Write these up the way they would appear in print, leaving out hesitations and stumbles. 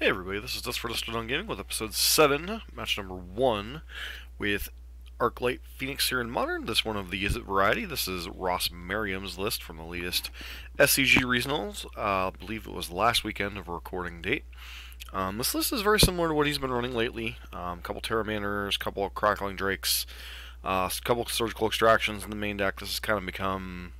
Hey everybody, this is Dust for Dust on Gaming with episode 7, match number 1, with Arclight Phoenix here in Modern. This one of the Izzet variety. This is Ross Merriam's list from the latest SCG Regionals. I believe it was last weekend of a recording date. This list is very similar to what he's been running lately. Couple Terramaners, couple of Crackling Drakes, couple of Surgical Extractions in the main deck. This has kind of become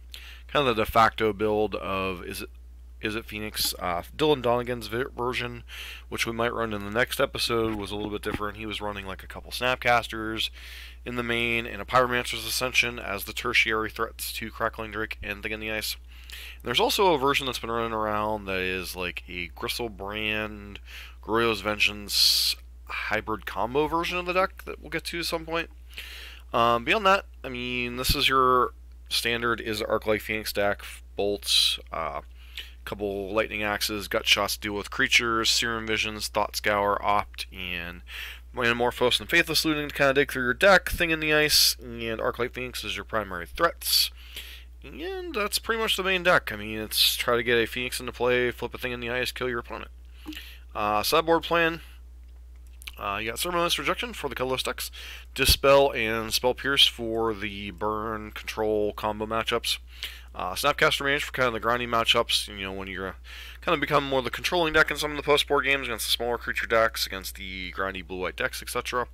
kind of the de facto build of Izzet Phoenix. Dylan Donegan's version, which we might run in the next episode, was a little bit different. He was running like a couple Snapcasters in the main and a Pyromancer's Ascension as the tertiary threats to Crackling Drake and Thing in the Ice. And there's also a version that's been running around that is like a Gristlebrand, Goryo's Vengeance hybrid combo version of the deck that we'll get to at some point. Beyond that, I mean, this is your standard Izzet Arclight Phoenix deck. Bolts, couple lightning axes, gut shots to deal with creatures, serum visions, thought scour, opt, and Metamorphose and Faithless Looting to kind of dig through your deck. Thing in the Ice and Arclight Phoenix is your primary threats. And that's pretty much the main deck. I mean, it's try to get a Phoenix into play, flip a Thing in the Ice, kill your opponent. Sideboard plan. You got Ceremonious Rejection for the colorless decks, Dispel and Spell Pierce for the burn control combo matchups, Snapcaster Mage for kind of the grinding matchups, you know, when you're kind of become more the controlling deck in some of the post-board games against the smaller creature decks, against the grindy blue-white decks, etc.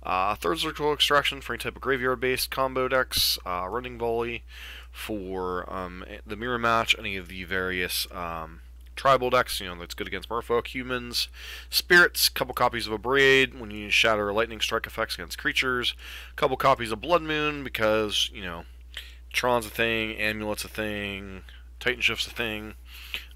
Third Surgical Extraction for any type of graveyard-based combo decks, Running Volley for the mirror match, any of the various tribal decks, you know, that's good against merfolk, humans, spirits, couple copies of a Braid when you shatter lightning strike effects against creatures, couple copies of Blood Moon because, you know, Tron's a thing, Amulet's a thing, Titan Shift's a thing.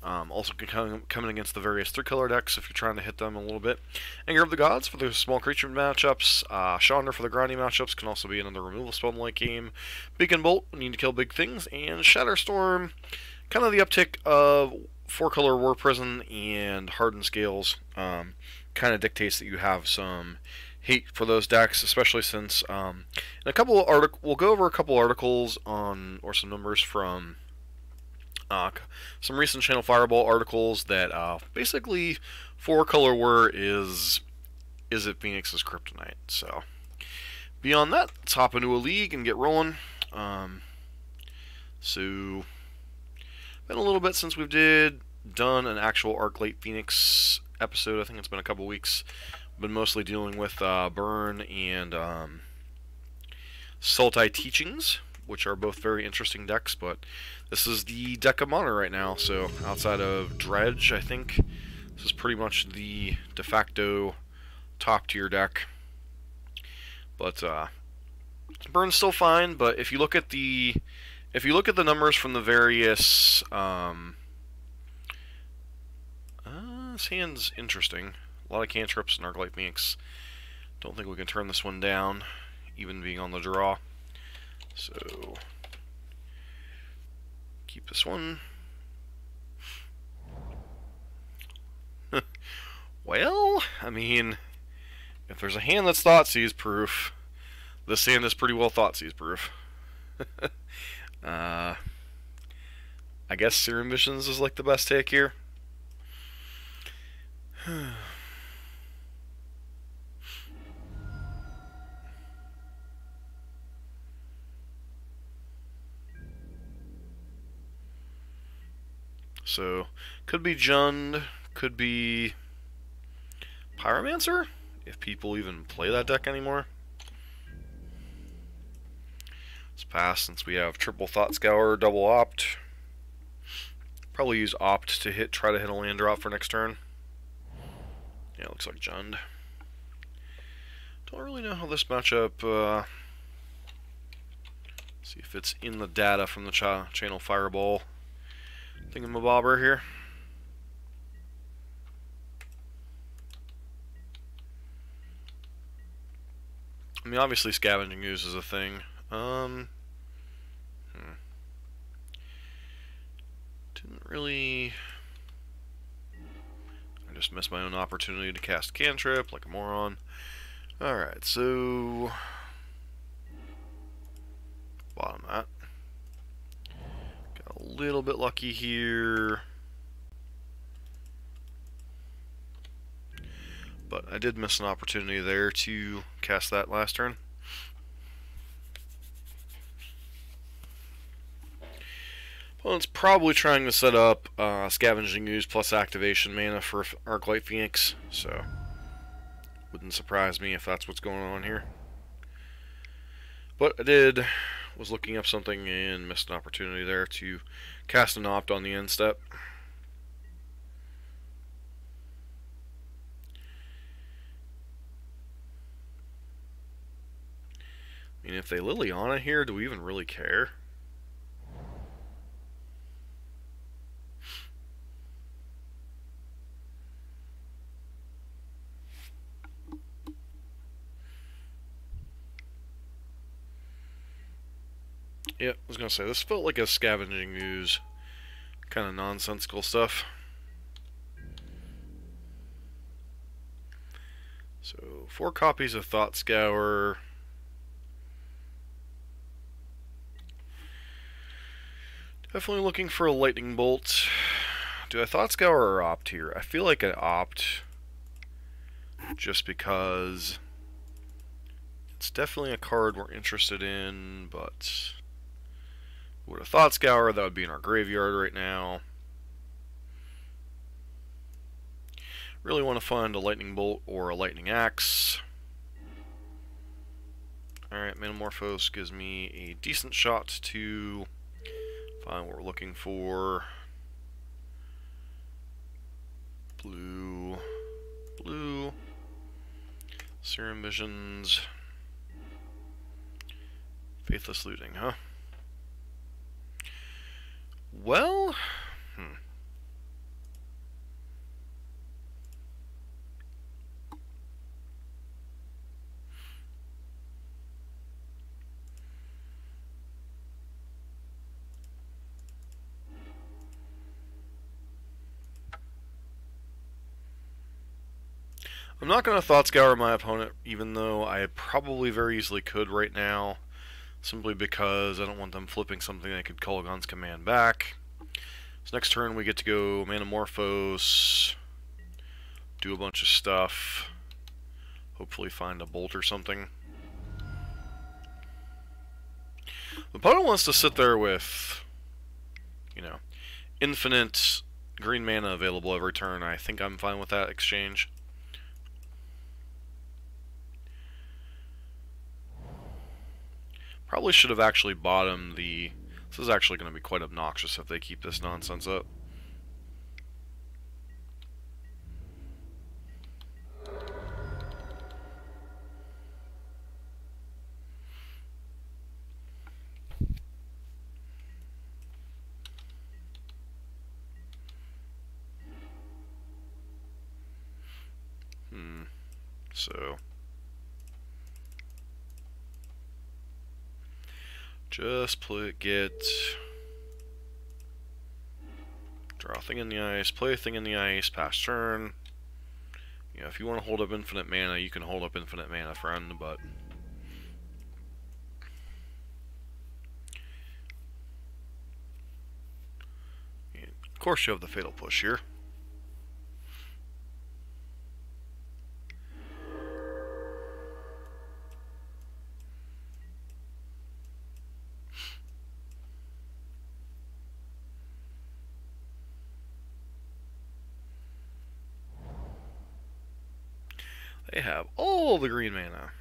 Also can come in against the various 3-color decks if you're trying to hit them a little bit. Anger of the Gods for the small creature matchups. Chandra for the grinding matchups can also be another removal spell in the late game. Beacon Bolt, we need to kill big things. And Shatterstorm, kind of the uptick of 4-color War Prison and Hardened Scales. Kind of dictates that you have some hate for those decks, especially since in a couple of we'll go over a couple articles on, or some numbers from some recent Channel Fireball articles that basically 4-color War is Izzet Phoenix's kryptonite. So beyond that, let's hop into a league and get rolling. So been a little bit since we've done an actual Arclight Phoenix episode. I think it's been a couple weeks. Been mostly dealing with Burn and Sultai Teachings, which are both very interesting decks, but this is the deck of Mono right now, so outside of Dredge, I think this is pretty much the de facto top tier deck. But Burn's still fine, but if you look at the numbers from the various this hand's interesting. A lot of cantrips and Arclight Phoenix. Don't think we can turn this one down, even being on the draw. So keep this one. Well, I mean, if there's a hand that's Thoughtseize proof, this hand is pretty well Thoughtseize proof. I guess Serum Visions is like the best take here. So, could be Jund, could be Pyromancer, if people even play that deck anymore. It's passed since we have triple Thought Scour, double Opt. Probably use Opt to try to hit a land drop for next turn. Yeah, it looks like Jund. Don't really know how this matchup, see if it's in the data from the Channel Fireball thingamabobber here. I mean, obviously Scavenging Ooze is a thing. Didn't really... I just missed my own opportunity to cast Cantrip like a moron. Alright, so... bottom that. Got a little bit lucky here. But I did miss an opportunity there to cast that last turn. Opponent's probably trying to set up Scavenging Ooze plus activation mana for Arclight Phoenix, so wouldn't surprise me if that's what's going on here. But I was looking up something and missed an opportunity there to cast an opt on the end step. I mean, if they Liliana here, do we even really care? Yeah, I was going to say, this felt like a Scavenging Ooze kind of nonsensical stuff. So, 4 copies of Thought Scour. Definitely looking for a Lightning Bolt. Do I Thought Scour or opt here? I feel like I opt just because it's definitely a card we're interested in, but with a Thought Scour, that would be in our graveyard right now. Really want to find a Lightning Bolt or a Lightning Axe. Alright, Metamorphose gives me a decent shot to find what we're looking for. Blue. Blue. Serum Visions. Faithless Looting, huh? Well, I'm not going to Thought Scour my opponent, even though I probably very easily could right now, simply because I don't want them flipping something that could call Gon's command back. So next turn we get to go Metamorphose, do a bunch of stuff, hopefully find a bolt or something. The opponent wants to sit there with, you know, infinite green mana available every turn. I think I'm fine with that exchange. Probably should have actually bottomed the... This is actually going to be quite obnoxious if they keep this nonsense up. So... Just get... Draw a thing in the ice, play a thing in the ice, pass turn. You know, if you want to hold up infinite mana, you can hold up infinite mana, friend, but... Of course you have the Fatal Push here. They have all the green mana.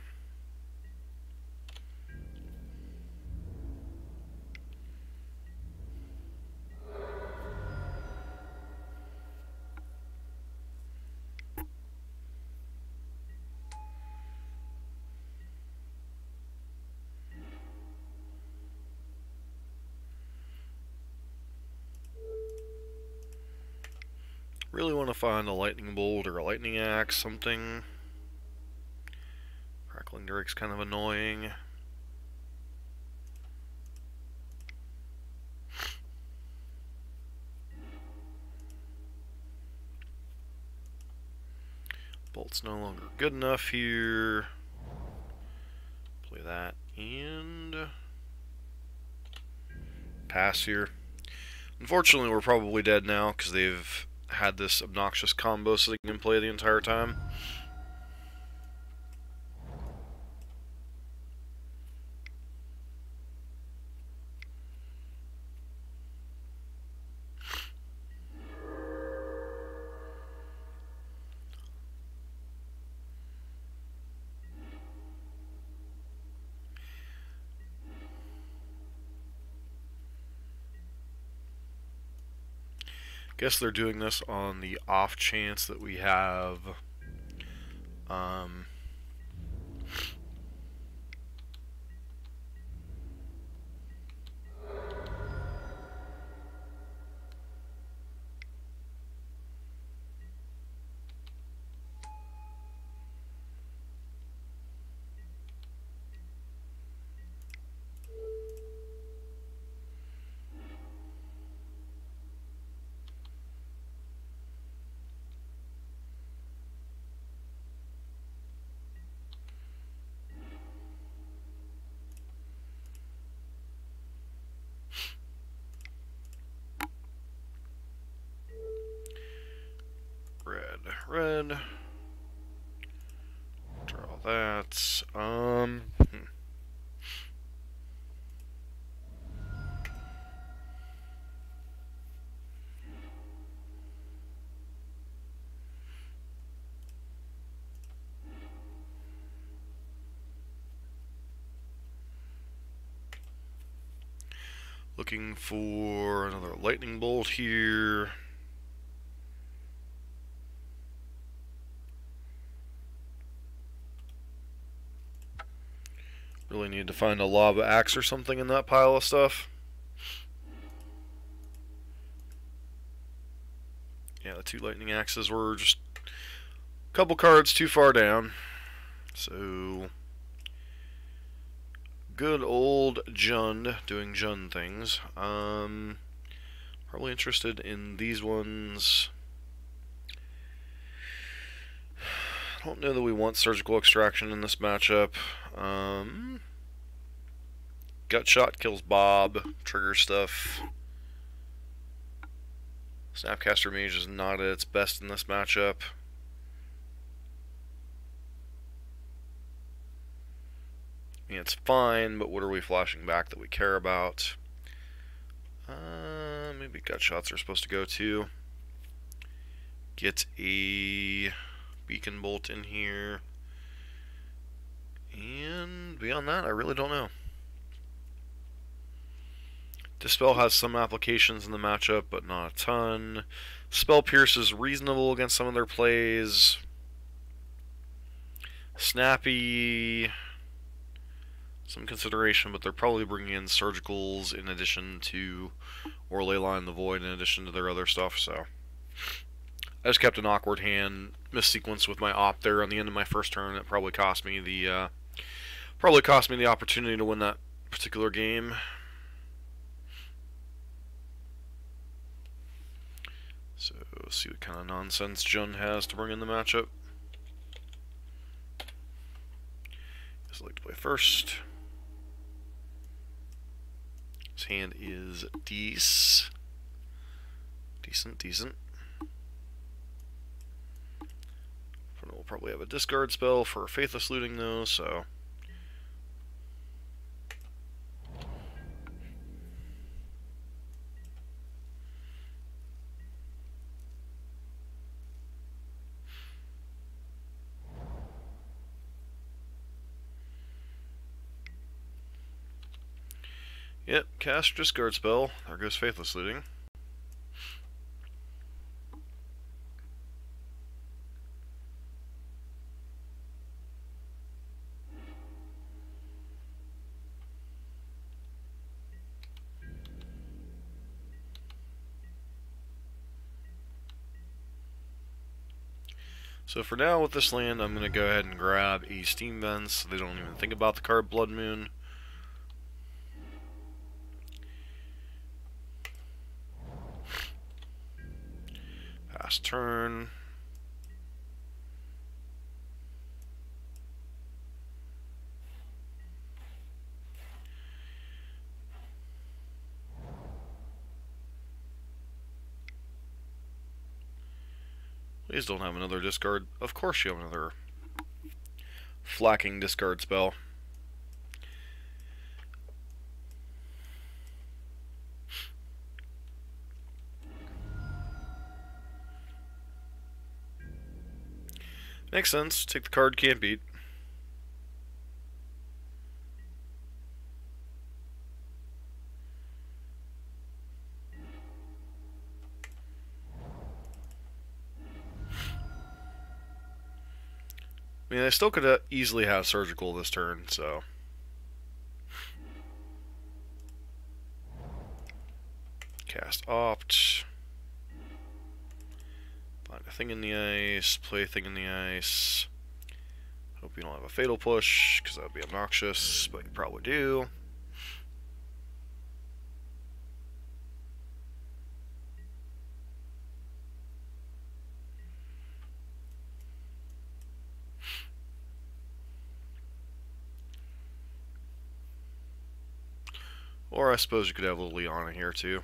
Really want to find a Lightning Bolt or a Lightning Axe, something. Crackling Drake's kind of annoying. Bolt's no longer good enough here. Play that and pass here. Unfortunately, we're probably dead now because they've had this obnoxious combo so they can play the entire time. Guess they're doing this on the off chance that we have red. Draw that. Looking for another lightning bolt here. Really need to find a lava axe or something in that pile of stuff. Yeah, the 2 lightning axes were just a couple cards too far down. So, good old Jund doing Jund things. Probably interested in these ones. I don't know that we want surgical extraction in this matchup. Gut shot kills Bob. Trigger stuff. Snapcaster Mage is not at its best in this matchup. I mean, it's fine, but what are we flashing back that we care about? Maybe gut shots are supposed to go too. Get a beacon bolt in here. And beyond that, I really don't know. Dispel has some applications in the matchup, but not a ton. Spell Pierce is reasonable against some of their plays. Snappy, some consideration, but they're probably bringing in Surgicals in addition to, or Leyline the Void in addition to their other stuff, so. I just kept an awkward hand, missequenced with my op there on the end of my first turn. That probably cost me the opportunity to win that particular game. So, let's see what kind of nonsense Jund has to bring in the matchup. I'd like to play first. His hand is decent. We'll probably have a discard spell for Faithless Looting though, so. Yep, cast discard spell. There goes Faithless Looting. So for now with this land, I'm going to go ahead and grab a Steam Vents so they don't even think about the card Blood Moon. Pass turn. Please don't have another discard. Of course you have another flacking discard spell. Makes sense. Take the card, can't beat. I mean, I still could easily have surgical this turn, so. Cast Opt. Find a thing in the ice. Play a thing in the ice. Hope you don't have a Fatal Push, because that would be obnoxious, but you probably do. Or I suppose you could have a Liliana here too.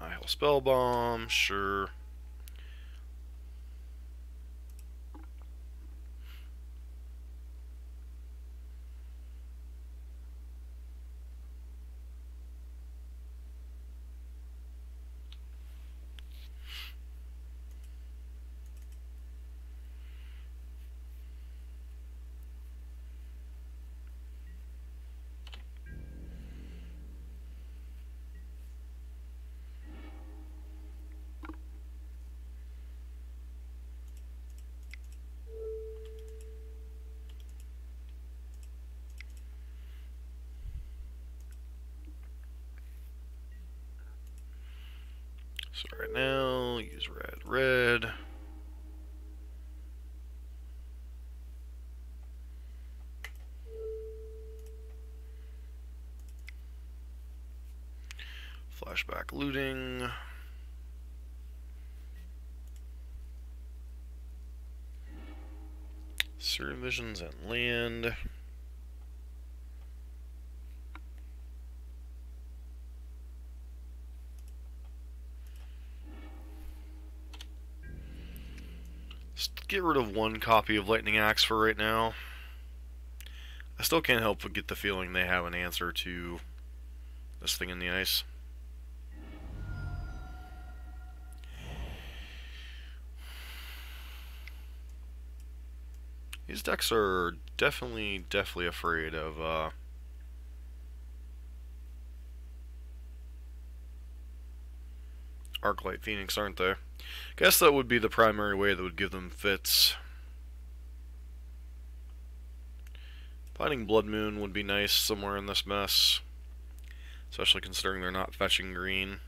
I'll Spell Bomb, sure. So right now, use red. Flashback looting. Serum Visions and land. Just get rid of one copy of Lightning Axe for right now. I still can't help but get the feeling they have an answer to this thing in the ice. These decks are definitely afraid of Arclight Phoenix, aren't they? Guess that would be the primary way that would give them fits. Finding Blood Moon would be nice somewhere in this mess, especially considering they're not fetching green.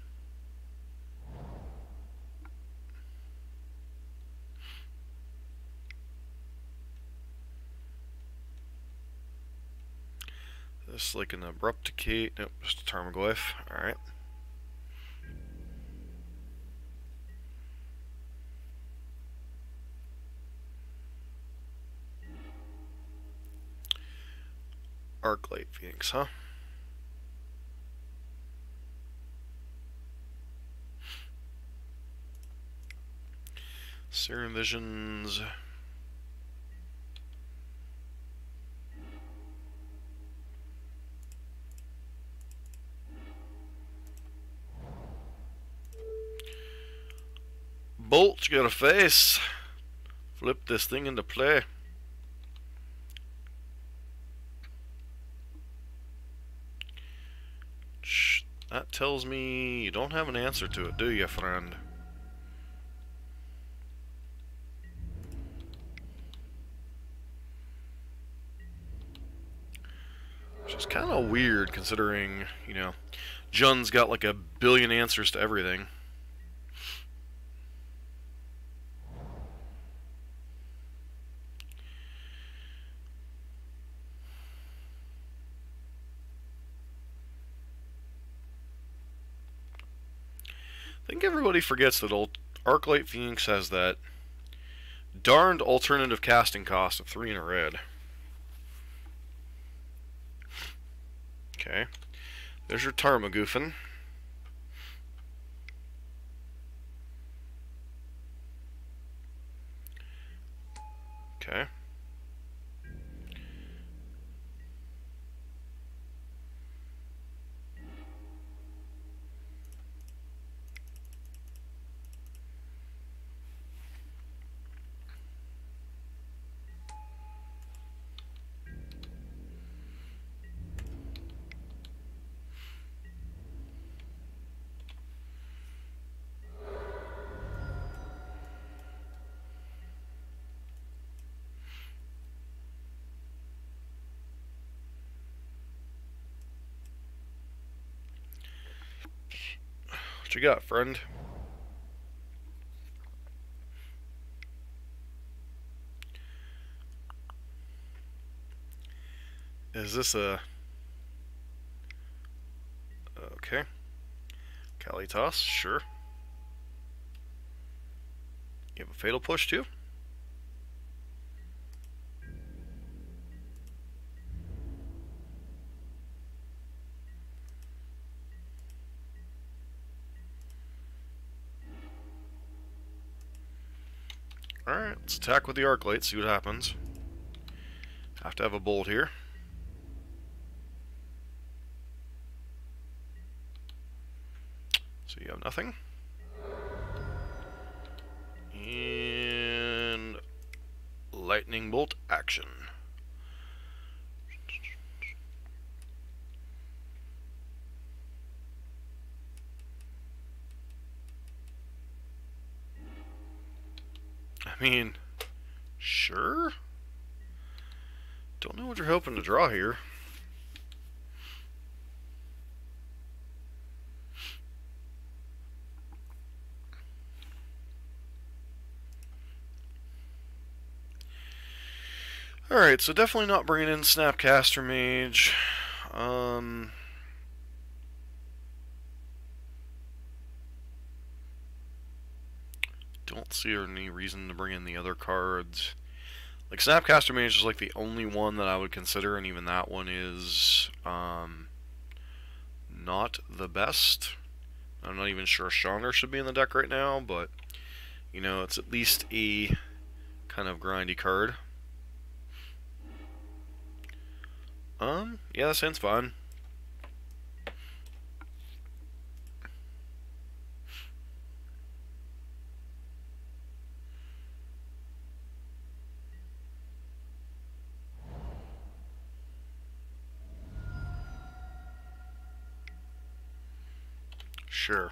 This like an Abrupt Decay. Nope, just a Tarmogoyf. Alright. Arclight Phoenix, huh? Serum Visions. Bolt, you got a face. Flip this thing into play. That tells me you don't have an answer to it, do you, friend? Which is kind of weird considering, you know, Jun's got like a billion answers to everything. I think everybody forgets that Arclight Phoenix has that darned alternative casting cost of 3 in a red. Okay. There's your Tarmogoofin. Okay. you got, friend? Is this a... Okay. Kalitas, sure. You have a Fatal Push, too? Alright, let's attack with the arclight, see what happens. Have to have a bolt here. So you have nothing. And lightning bolt action. I mean, sure. Don't know what you're hoping to draw here. Alright, so definitely not bringing in Snapcaster Mage. Don't see any reason to bring in the other cards. Like, Snapcaster Mage is like the only one that I would consider, and even that one is not the best. I'm not even sure Chandra should be in the deck right now, but, you know, it's at least a kind of grindy card. Yeah, that sounds fine. Sure.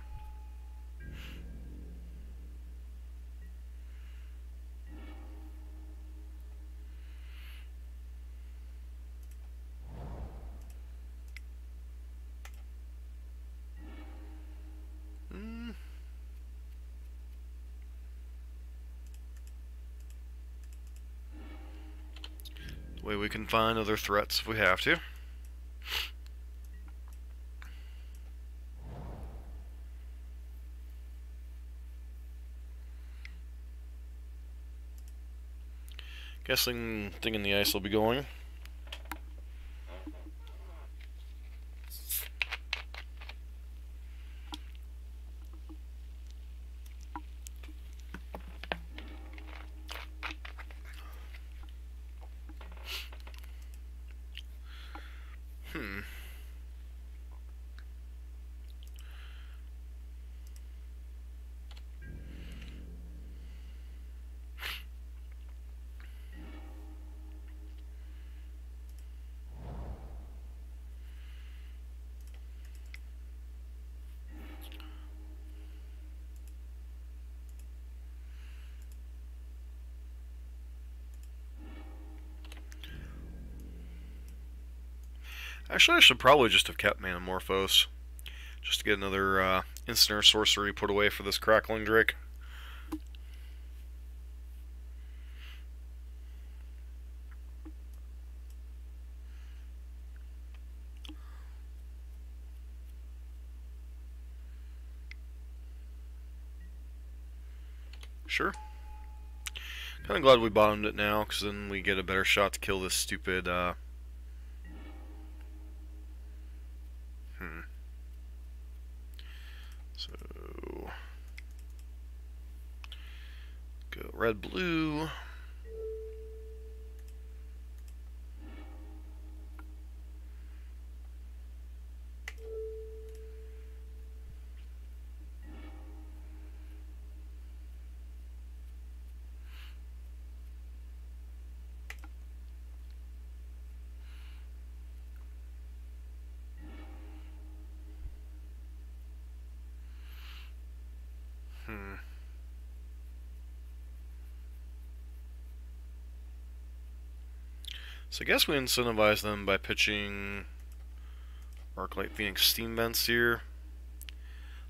Way we can find other threats if we have to. Guessing Thing in the Ice will be going. Actually, I should probably just have kept Manamorphose, just to get another instant or sorcery put away for this Crackling Drake. Sure. Kind of glad we bottomed it now, because then we get a better shot to kill this stupid, So... go red-blue. So I guess we incentivize them by pitching Arclight Phoenix Steam Vents here.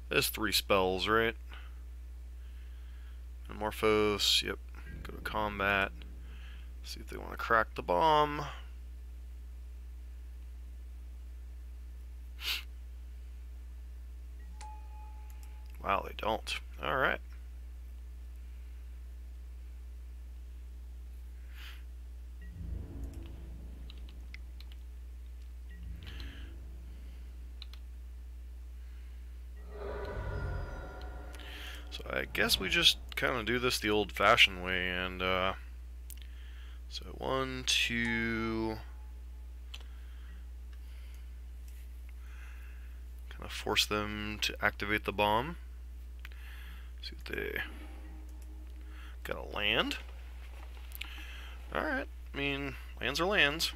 There's 3 spells, right? Morphos, yep. Go to combat. See if they want to crack the bomb. Wow, they don't. Alright. So I guess we just kind of do this the old-fashioned way, and so 1, 2, kind of force them to activate the bomb. See what they got. A land. All right. I mean, lands are lands.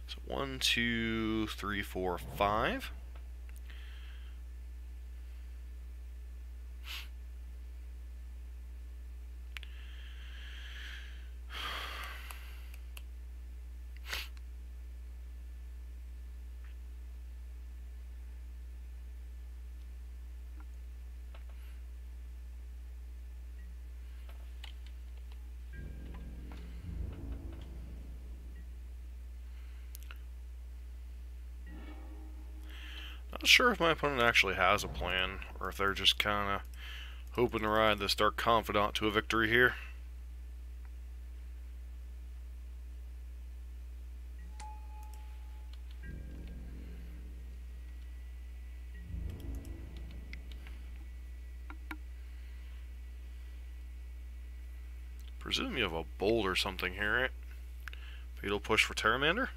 So 1, 2, 3, 4, 5. Not sure if my opponent actually has a plan, or if they're just kind of hoping to ride this Dark Confidant to a victory here. Presume you have a bolt or something here, right? Fatal Push for Pteramander?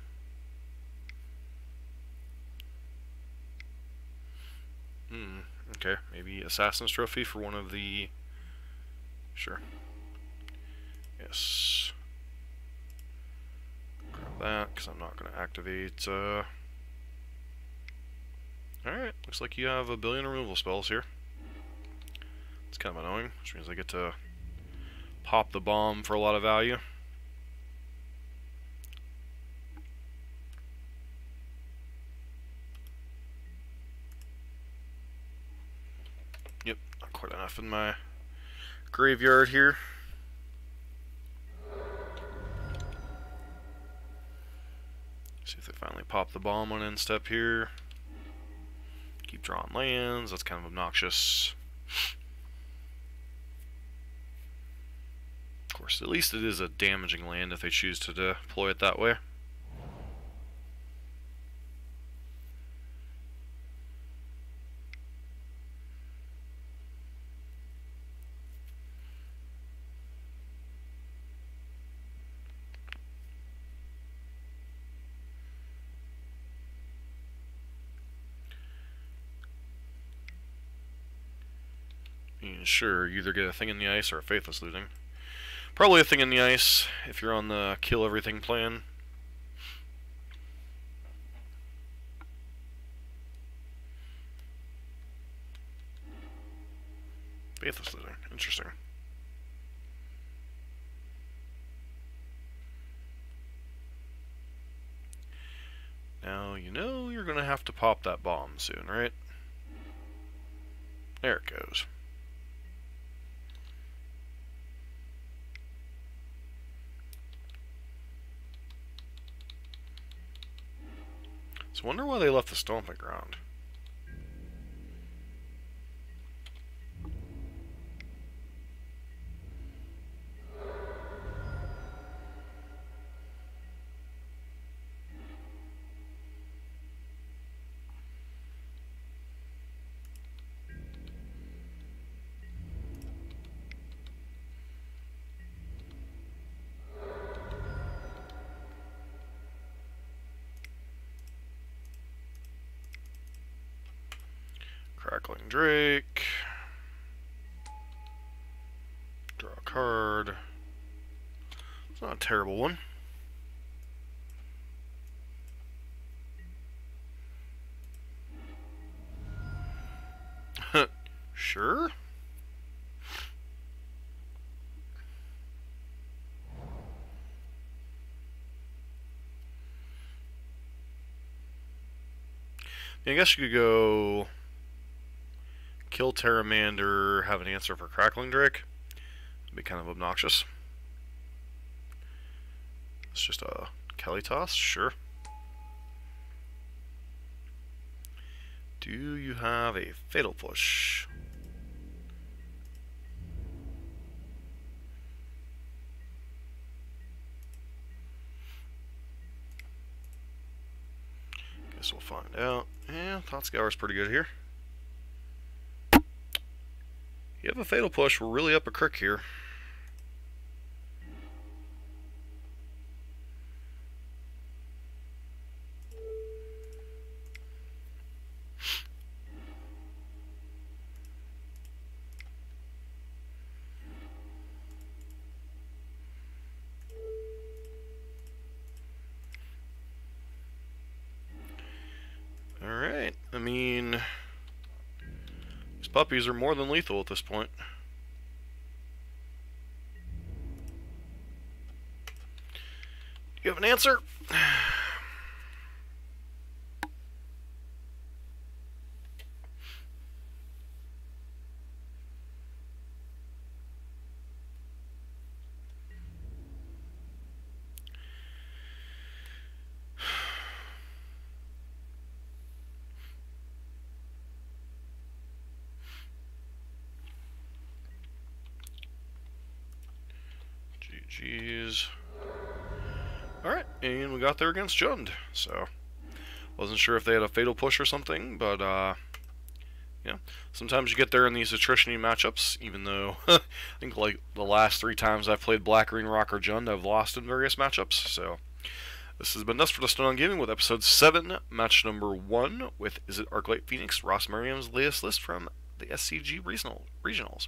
Okay, maybe Assassin's Trophy for one of the... Sure. Yes. Grab that, because I'm not going to activate... Alright, looks like you have a billion removal spells here. It's kind of annoying, which means I get to pop the bomb for a lot of value. Yep, not quite enough in my graveyard here. See if they finally pop the bomb on end step here. Keep drawing lands, that's kind of obnoxious. Of course, at least it is a damaging land if they choose to deploy it that way. Sure, you either get a thing in the ice or a Faithless Looting. Probably a thing in the ice if you're on the kill everything plan. Faithless Looting, interesting. Now you know you're gonna have to pop that bomb soon, right? There it goes. So I wonder why they left the Stomping Ground. Crackling Drake. Draw a card. It's not a terrible one. Sure. I guess you could go kill Terramander, have an answer for Crackling Drake. It'd be kind of obnoxious. It's just a Kelly toss, sure. Do you have a Fatal Push? Guess we'll find out. Yeah, Thought Scour's pretty good here. You have a Fatal Push, we're really up a crick here. Alright, I mean, these puppies are more than lethal at this point. Do you have an answer? GG's. Alright, and we got there against Jund, so wasn't sure if they had a Fatal Push or something, but yeah, sometimes you get there in these attrition-y matchups, even though I think like the last 3 times I've played Black, Green, Rock, or Jund, I've lost in various matchups, so this has been Dust for the Stone on Gaming with episode 7, match number 1 with Izzet, Arclight, Phoenix, Ross Merriam's latest list from the SCG Regionals.